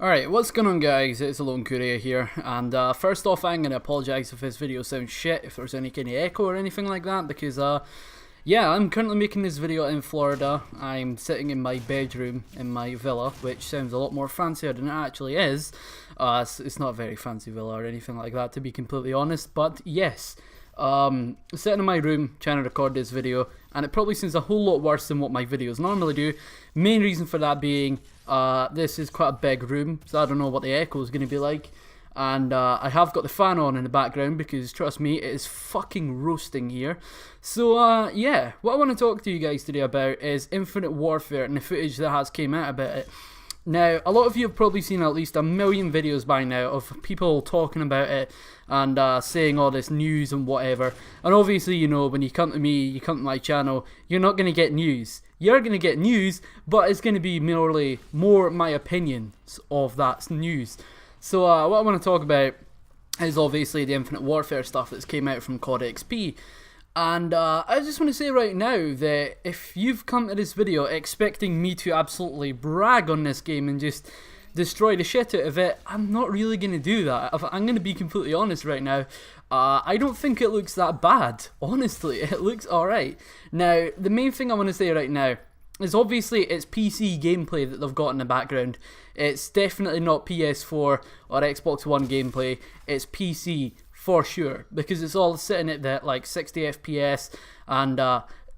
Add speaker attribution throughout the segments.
Speaker 1: Alright, what's going on guys, it's Alone Courier here, and first off I'm going to apologise if this video sounds shit, if there's any kind of echo or anything like that, because yeah, I'm currently making this video in Florida. I'm sitting in my bedroom in my villa, which sounds a lot more fancier than it actually is. It's not a very fancy villa or anything like that, to be completely honest, but yes. Sitting in my room trying to record this video, and it probably seems a whole lot worse than what my videos normally do. Main reason for that being this is quite a big room, so I don't know what the echo is going to be like. And I have got the fan on in the background because, trust me, it is fucking roasting here. So yeah, what I want to talk to you guys today about is Infinite Warfare and the footage that has came out about it. Now, a lot of you have probably seen at least 1 million videos by now of people talking about it and saying all this news and whatever. And obviously, you know, when you come to me, you come to my channel, you're not going to get news. You're going to get news, but it's going to be merely more my opinions of that news. So what I want to talk about is obviously the Infinite Warfare stuff that's came out from COD XP. And I just want to say right now that if you've come to this video expecting me to absolutely brag on this game and just destroy the shit out of it, I'm not really going to do that. I'm going to be completely honest right now. I don't think it looks that bad. Honestly, it looks alright. Now, the main thing I want to say right now is obviously it's PC gameplay that they've got in the background. It's definitely not PS4 or Xbox One gameplay. It's PC for sure, because it's all sitting at that like 60 FPS, and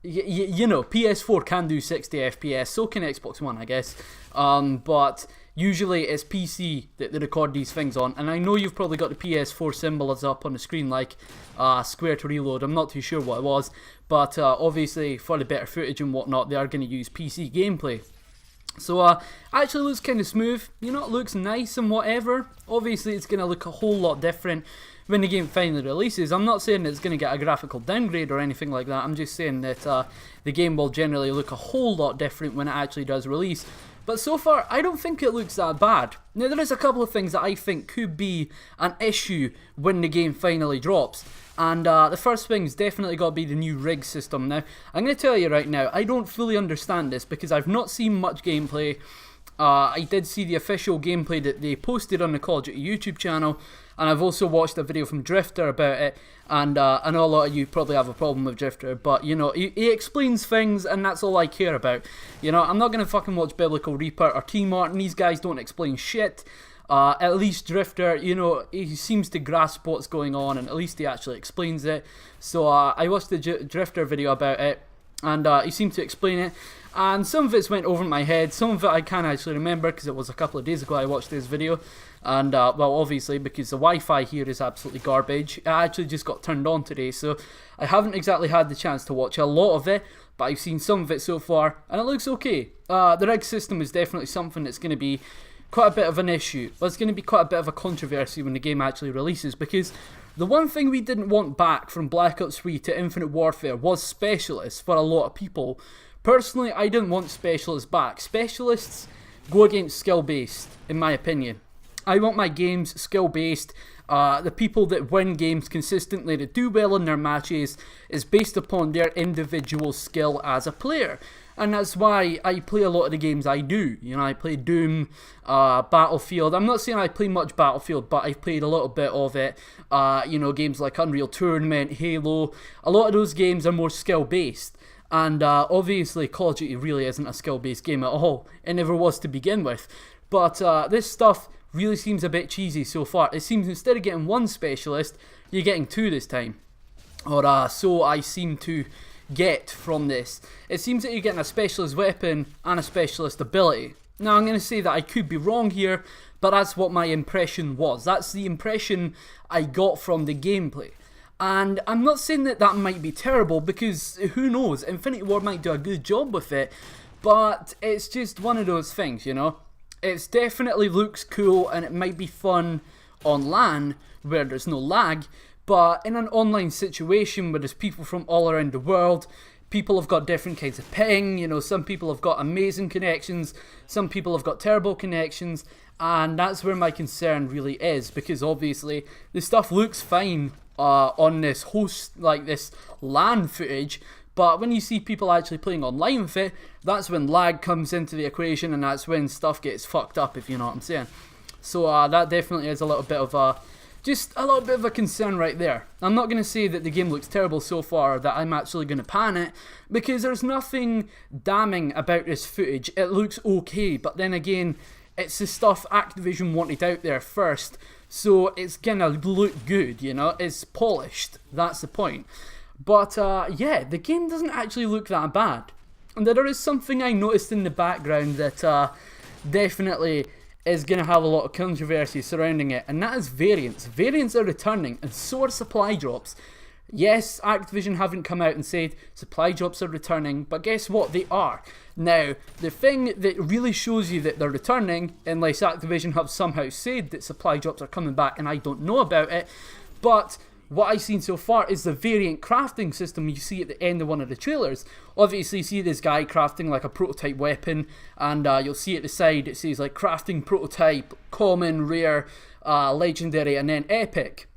Speaker 1: you know, PS4 can do 60 FPS, so can Xbox One, I guess. But usually it's PC that they record these things on, and I know you've probably got the PS4 symbol as up on the screen, like square to reload. I'm not too sure what it was, but obviously for the better footage and whatnot, they are going to use PC gameplay. So actually looks kind of smooth, you know, it looks nice and whatever. Obviously it's going to look a whole lot different when the game finally releases. I'm not saying it's going to get a graphical downgrade or anything like that. I'm just saying that the game will generally look a whole lot different when it actually does release. But so far, I don't think it looks that bad. Now, there is a couple of things that I think could be an issue when the game finally drops. And the first thing's definitely got to be the new rig system. Now, I'm going to tell you right now, I don't fully understand this because I've not seen much gameplay. I did see the official gameplay that they posted on the Call of Duty YouTube channel, and I've also watched a video from Drifter about it, and I know a lot of you probably have a problem with Drifter, but you know, he explains things and that's all I care about. You know, I'm not going to fucking watch Biblical Reaper or T Martin, these guys don't explain shit. At least Drifter, you know, he seems to grasp what's going on, and at least he actually explains it. So I watched the Drifter video about it, and he seemed to explain it, and some of it's went over my head, some of it I can't actually remember because it was a couple of days ago I watched this video. And well, obviously because the Wi-Fi here is absolutely garbage, it actually just got turned on today, so I haven't exactly had the chance to watch a lot of it, but I've seen some of it so far and it looks okay. The rig system is definitely something that's going to be quite a bit of an issue. Well, it's going to be quite a bit of a controversy when the game actually releases, because the one thing we didn't want back from Black Ops 3 to Infinite Warfare was specialists for a lot of people. Personally, I didn't want specialists back. Specialists go against skill-based, in my opinion. I want my games skill-based. The people that win games consistently, that do well in their matches, is based upon their individual skill as a player. And that's why I play a lot of the games I do. You know, I play Doom, Battlefield. I'm not saying I play much Battlefield, but I've played a little bit of it. You know, games like Unreal Tournament, Halo. A lot of those games are more skill-based. And obviously Call of Duty really isn't a skill-based game at all. It never was to begin with. But this stuff really seems a bit cheesy so far. It seems instead of getting one specialist, you're getting two this time. Or so I seem to get from this. It seems that you're getting a specialist weapon and a specialist ability. Now, I'm going to say that I could be wrong here, but that's what my impression was. That's the impression I got from the gameplay. And I'm not saying that that might be terrible, because who knows, Infinity Ward might do a good job with it, but it's just one of those things, you know. It definitely looks cool and it might be fun on LAN where there's no lag, but in an online situation where there's people from all around the world, people have got different kinds of ping, you know, some people have got amazing connections, some people have got terrible connections, and that's where my concern really is, because obviously the stuff looks fine on this host, like this LAN footage, But when you see people actually playing online with it, that's when lag comes into the equation, and that's when stuff gets fucked up, if you know what I'm saying. So that definitely is a little bit of a concern right there. I'm not going to say that the game looks terrible so far, that I'm actually going to pan it, because there's nothing damning about this footage. It looks okay, but then again, it's the stuff Activision wanted out there first, so it's going to look good, you know, it's polished, that's the point. But yeah, the game doesn't actually look that bad. And there is something I noticed in the background that definitely is going to have a lot of controversy surrounding it, and that is variants. Variants are returning, and so are supply drops. Yes, Activision haven't come out and said supply drops are returning, but guess what? They are. Now, the thing that really shows you that they're returning, unless Activision have somehow said that supply drops are coming back and I don't know about it, but what I've seen so far is the variant crafting system you see at the end of one of the trailers. Obviously, you see this guy crafting like a prototype weapon, and you'll see at the side it says like crafting prototype, common, rare, legendary, and then epic.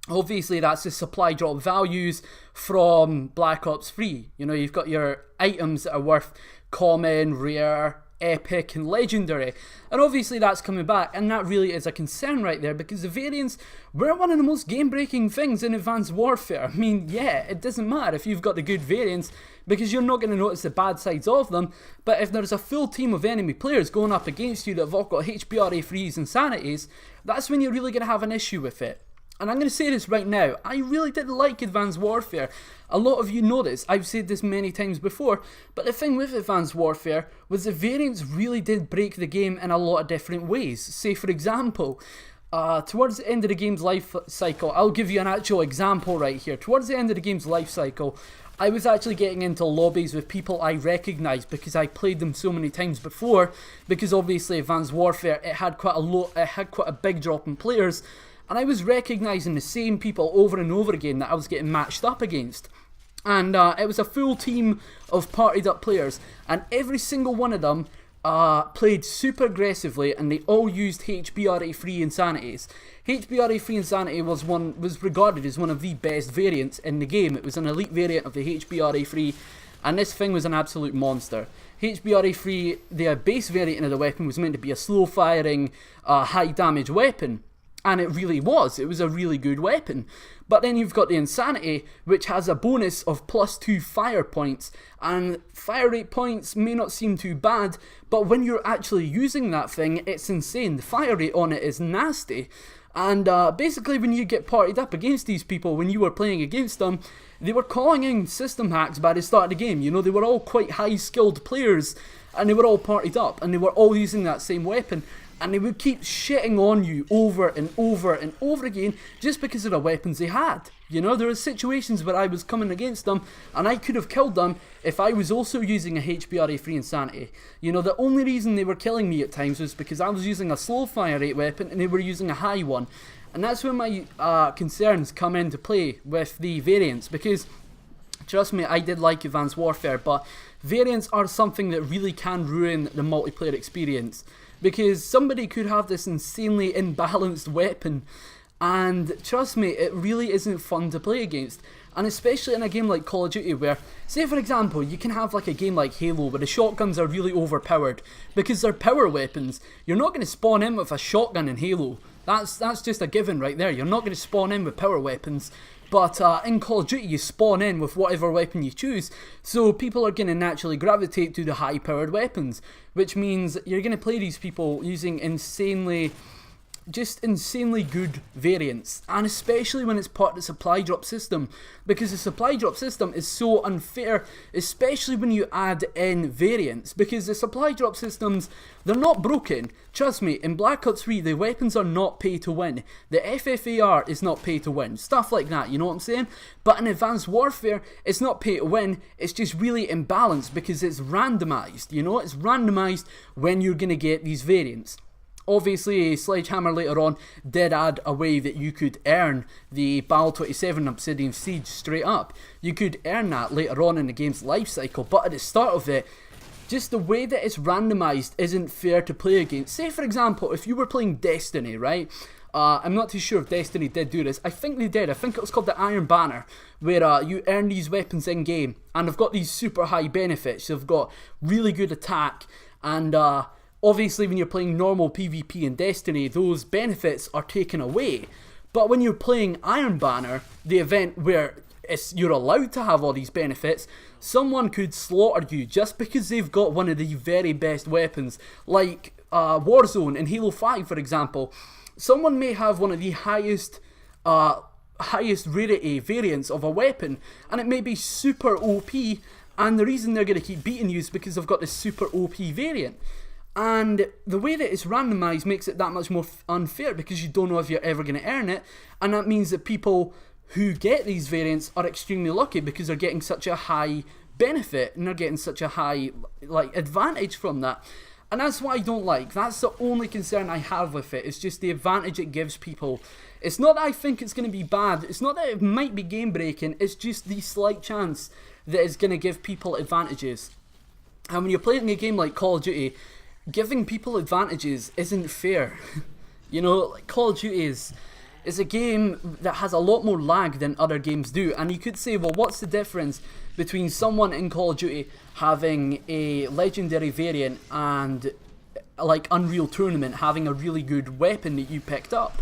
Speaker 1: Obviously, that's the supply drop values from Black Ops 3. You know, you've got your items that are worth common, rare, epic, and legendary. And obviously that's coming back, and that really is a concern right there, because the variants were one of the most game-breaking things in Advanced Warfare. I mean, yeah, it doesn't matter if you've got the good variants, because you're not going to notice the bad sides of them, but if there's a full team of enemy players going up against you that have all got HBRA 3s and sanities, that's when you're really going to have an issue with it. And I'm going to say this right now, I really did like Advanced Warfare. A lot of you know this, I've said this many times before, but the thing with Advanced Warfare was the variants really did break the game in a lot of different ways. Say for example, towards the end of the game's life cycle, I'll give you an actual example right here. Towards the end of the game's life cycle, I was actually getting into lobbies with people I recognised because I played them so many times before, because obviously Advanced Warfare, it had quite a big drop in players, and I was recognising the same people over and over again that I was getting matched up against. And it was a full team of partied up players, and every single one of them played super aggressively, and they all used HBRA 3 insanities. HBRA 3 insanity was regarded as one of the best variants in the game. It was an elite variant of the HBRA 3, and this thing was an absolute monster. HBRA 3, the base variant of the weapon, was meant to be a slow firing, high damage weapon. And it really was. It was a really good weapon. But then you've got the Insanity, which has a bonus of +2 fire points. And fire rate points may not seem too bad, but when you're actually using that thing, it's insane. The fire rate on it is nasty. And basically when you get partied up against these people, when you were playing against them, they were calling in system hacks by the start of the game. You know, they were all quite high skilled players, and they were all partied up, and they were all using that same weapon. And they would keep shitting on you over and over and over again just because of the weapons they had. You know, there were situations where I was coming against them and I could have killed them if I was also using a HBRA 3 Insanity. You know, the only reason they were killing me at times was because I was using a slow fire rate weapon and they were using a high one. And that's when my concerns come into play with the variants, because trust me, I did like Advanced Warfare, but variants are something that really can ruin the multiplayer experience. Because somebody could have this insanely imbalanced weapon, and trust me, it really isn't fun to play against. And especially in a game like Call of Duty, where, say for example, you can have like a game like Halo where the shotguns are really overpowered because they're power weapons. You're not going to spawn in with a shotgun in Halo. That's just a given right there. You're not going to spawn in with power weapons. But in Call of Duty, you spawn in with whatever weapon you choose, so people are going to naturally gravitate to the high-powered weapons, which means you're going to play these people using insanely good variants, and especially when it's part of the supply drop system, because the supply drop system is so unfair, especially when you add in variants, because the supply drop systems, they're not broken. Trust me, in Black Ops 3 the weapons are not pay to win, the FFAR is not pay to win, stuff like that, you know what I'm saying? But in Advanced Warfare, it's not pay to win, it's just really imbalanced because it's randomized, you know, it's randomized when you're going to get these variants. Obviously, Sledgehammer later on did add a way that you could earn the Battle 27 Obsidian Siege straight up. You could earn that later on in the game's life cycle, but at the start of it, just the way that it's randomized isn't fair to play against. Say for example, if you were playing Destiny, right? I'm not too sure if Destiny did do this. I think they did. I think it was called the Iron Banner, where you earn these weapons in game, and they've got these super high benefits. They've got really good attack, and Obviously, when you're playing normal PvP in Destiny, those benefits are taken away. But when you're playing Iron Banner, the event where you're allowed to have all these benefits, someone could slaughter you just because they've got one of the very best weapons, like Warzone in Halo 5, for example. Someone may have one of the highest rarity variants of a weapon, and it may be super OP, and the reason they're going to keep beating you is because they've got this super OP variant. And the way that it's randomized makes it that much more unfair, because you don't know if you're ever going to earn it, and that means that people who get these variants are extremely lucky because they're getting such a high benefit and they're getting such a high advantage from that. And that's what I don't like. That's the only concern I have with it. It's just the advantage it gives people. It's not that I think it's going to be bad. It's not that it might be game breaking. It's just the slight chance that it's going to give people advantages. And when you're playing a game like Call of Duty, giving people advantages isn't fair. You know, like Call of Duty is a game that has a lot more lag than other games do. And you could say, well, what's the difference between someone in Call of Duty having a legendary variant and like Unreal Tournament having a really good weapon that you picked up?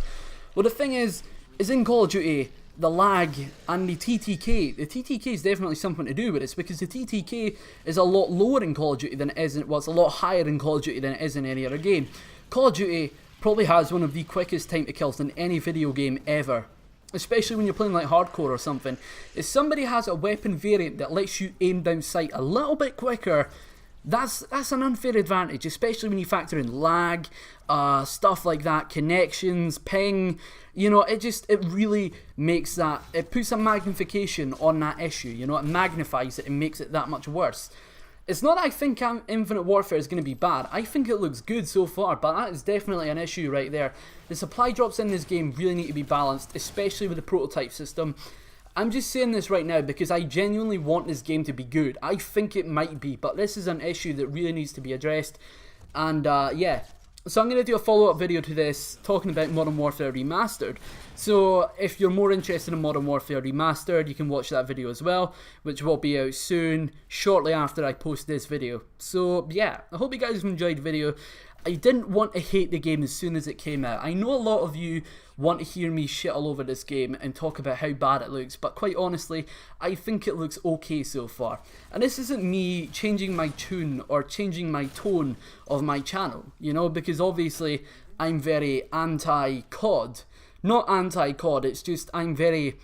Speaker 1: Well, the thing is in Call of Duty, the lag and the TTK is definitely something to do with this, because the TTK is a lot lower in Call of Duty than it is in, well, it's a lot higher in Call of Duty than it is in any other game. Call of Duty probably has one of the quickest time to kills in any video game ever, especially when you're playing like hardcore or something. If somebody has a weapon variant that lets you aim down sight a little bit quicker, that's an unfair advantage, especially when you factor in lag, stuff like that, connections, ping. You know, it really makes that, it puts a magnification on that issue. You know, it magnifies it and makes it that much worse. It's not that I think Infinite Warfare is going to be bad. I think it looks good so far, but that is definitely an issue right there. The supply drops in this game really need to be balanced, especially with the prototype system. I'm just saying this right now because I genuinely want this game to be good. I think it might be, but this is an issue that really needs to be addressed. And yeah, so I'm going to do a follow-up video to this talking about Modern Warfare Remastered. So if you're more interested in Modern Warfare Remastered, you can watch that video as well, which will be out soon, shortly after I post this video. So yeah, I hope you guys enjoyed the video. I didn't want to hate the game as soon as it came out. I know a lot of you want to hear me shit all over this game and talk about how bad it looks, but quite honestly, I think it looks okay so far. And this isn't me changing my tune or changing my tone of my channel, you know, because obviously I'm very anti-COD. Not anti-COD, it's just I'm very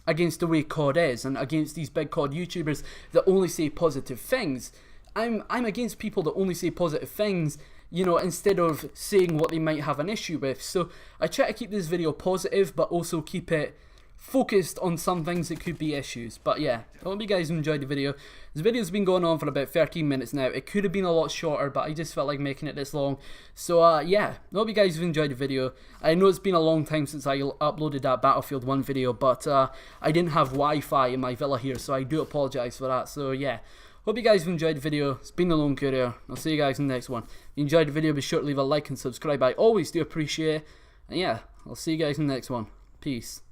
Speaker 1: against the way COD is and against these big COD YouTubers that only say positive things. I'm against people that only say positive things, you know, instead of saying what they might have an issue with. So I try to keep this video positive, but also keep it focused on some things that could be issues. But yeah, I hope you guys enjoyed the video. This video's been going on for about 13 minutes now. It could have been a lot shorter, but I just felt like making it this long. So yeah, I hope you guys have enjoyed the video. I know it's been a long time since I uploaded that Battlefield 1 video, but I didn't have Wi-Fi in my villa here, so I do apologise for that. So yeah, hope you guys have enjoyed the video. It's been the Lone Courier. I'll see you guys in the next one. If you enjoyed the video, be sure to leave a like and subscribe. I always do appreciate it. And yeah, I'll see you guys in the next one. Peace.